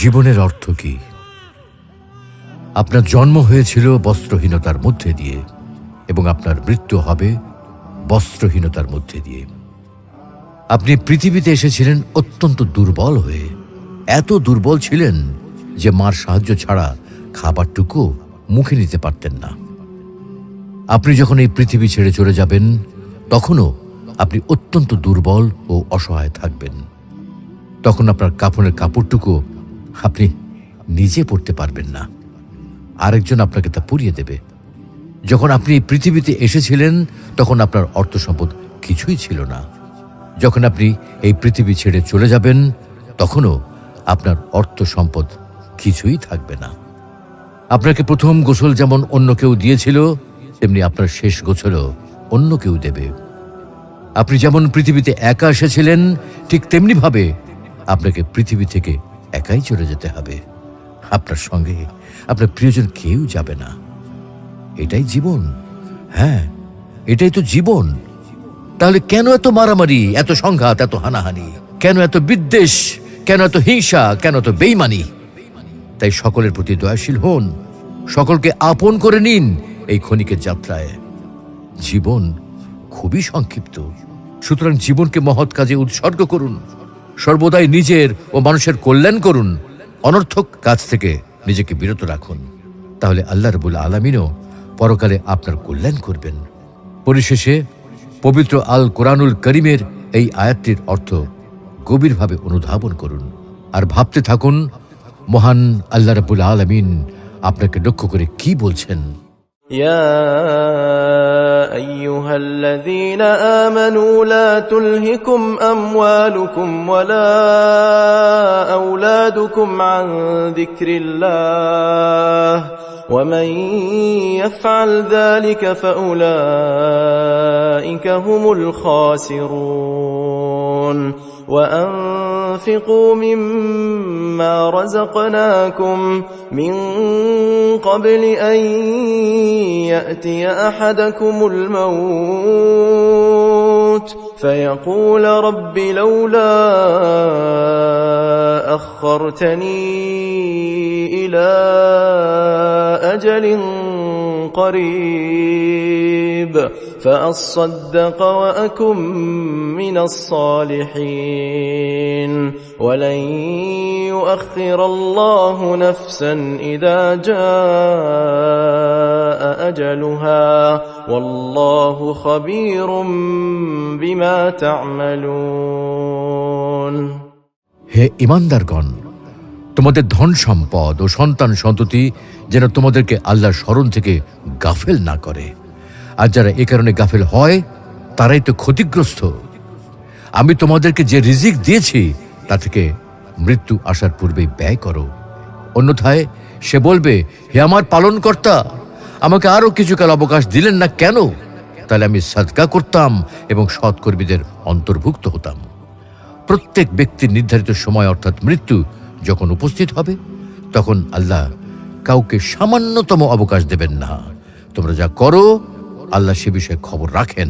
জীবনের অর্থ কি? আপনার জন্ম হয়েছিল বস্ত্রহীনতার মধ্যে দিয়ে এবং আপনার মৃত্যু হবে বস্ত্রহীনতার মধ্যে দিয়ে। আপনি পৃথিবীতে এসেছিলেন অত্যন্ত দুর্বল হয়ে। এত দুর্বল ছিলেন যে মার সাহায্য ছাড়া খাবারটুকু মুখে নিতে পারতেন না। আপনি যখন এই পৃথিবী ছেড়ে চলে যাবেন তখনও আপনি অত্যন্ত দুর্বল ও অসহায় থাকবেন। তখন আপনার কাফনের কাপড়টুকু আপনি নিজে পরতে পারবেন না, আরেকজন আপনাকে তা পরিয়ে দেবে। যখন আপনি এই পৃথিবীতে এসেছিলেন তখন আপনার অর্থ সম্পদ কিছুই ছিল না। যখন আপনি এই পৃথিবী ছেড়ে চলে যাবেন তখনও আপনার অর্থ সম্পদ কিছুই থাকবে না। আপনাকে প্রথম গোসল যেমন অন্য কেউ দিয়েছিল, তেমনি আপনার শেষ গোসলও অন্য কেউ দেবে। আপনি যেমন পৃথিবীতে একা এসেছিলেন, ঠিক তেমনিভাবে আপনাকে পৃথিবী থেকে একাই চলে যেতে হবে। আপনার সঙ্গে আপনার প্রিয়জন কেউ যাবে না। এটাই জীবন। হ্যাঁ, এটাই তো জীবন। তাহলে কেন এত মারামারি, এত সংঘাত, এত হানাহানি? কেন এত বিদ্বেষ? কেন এত হিংসা? কেন এত বেইমানি? তাই সকলের প্রতি দয়াশীল হন, সকলকে আপন করে নিন এই ক্ষণিকের যাত্রায়। জীবন খুবই সংক্ষিপ্ত, সুতরাং জীবনকে মহৎ কাজে উৎসর্গ করুন। সর্বদাই নিজের ও মানুষের কল্যাণ করুন, অনর্থক কাজ থেকে নিজেকে বিরত রাখুন। তাহলে আল্লাহ রাব্বুল আলামিনও পরকালে আপনার কল্যাণ করবেন। পরিশেষে পবিত্র আল কোরআনুল করিমের এই আয়াতটির অর্থ গভীরভাবে অনুধাবন করুন আর ভাবতে থাকুন মহান আল্লাহ রাব্বুল আলামিন আপনাকে লক্ষ্য করে কি বলছেন। يا أيها الذين آمنوا لا تلهكم أموالكم ولا أولادكم عن ذكر الله ومن يفعل ذلك فأولئك هم الخاسرون وأنفقوا مما رزقناكم من قبل أن يأتي أحدكم الموت فيقول رب لولا أخرتني إلى أجل قريب فأصدق وأكن من الصالحين ولن يؤخر الله نفسا إذا جاء أجلها والله خبير بما تعملون। হে ঈমানদারগণ, তোমাদের ধন সম্পদ ও সন্তান সন্ততি যেন তোমাদেরকে আল্লাহর স্মরণ থেকে গাফেল না করে। আর যারা এ কারণে গাফেল হয় তারাই তো ক্ষতিগ্রস্ত। আমি তোমাদেরকে যে রিজিক দিয়েছি তা থেকে মৃত্যু আসার পূর্বেই ব্যয় করো, অন্যথায় সে বলবে, হে আমার পালনকর্তা, আমাকে আরো কিছুকাল অবকাশ দিলেন না কেন? তাহলে আমি সাদকা করতাম এবং সৎকর্মীদের অন্তর্ভুক্ত হতাম। প্রত্যেক ব্যক্তির নির্ধারিত সময় অর্থাৎ মৃত্যু যখন উপস্থিত হবে তখন আল্লাহ কাউকে সামান্যতম অবকাশ দেবেন না। তোমরা যা করো আল্লাহ সে বিষয়ে খবর রাখেন।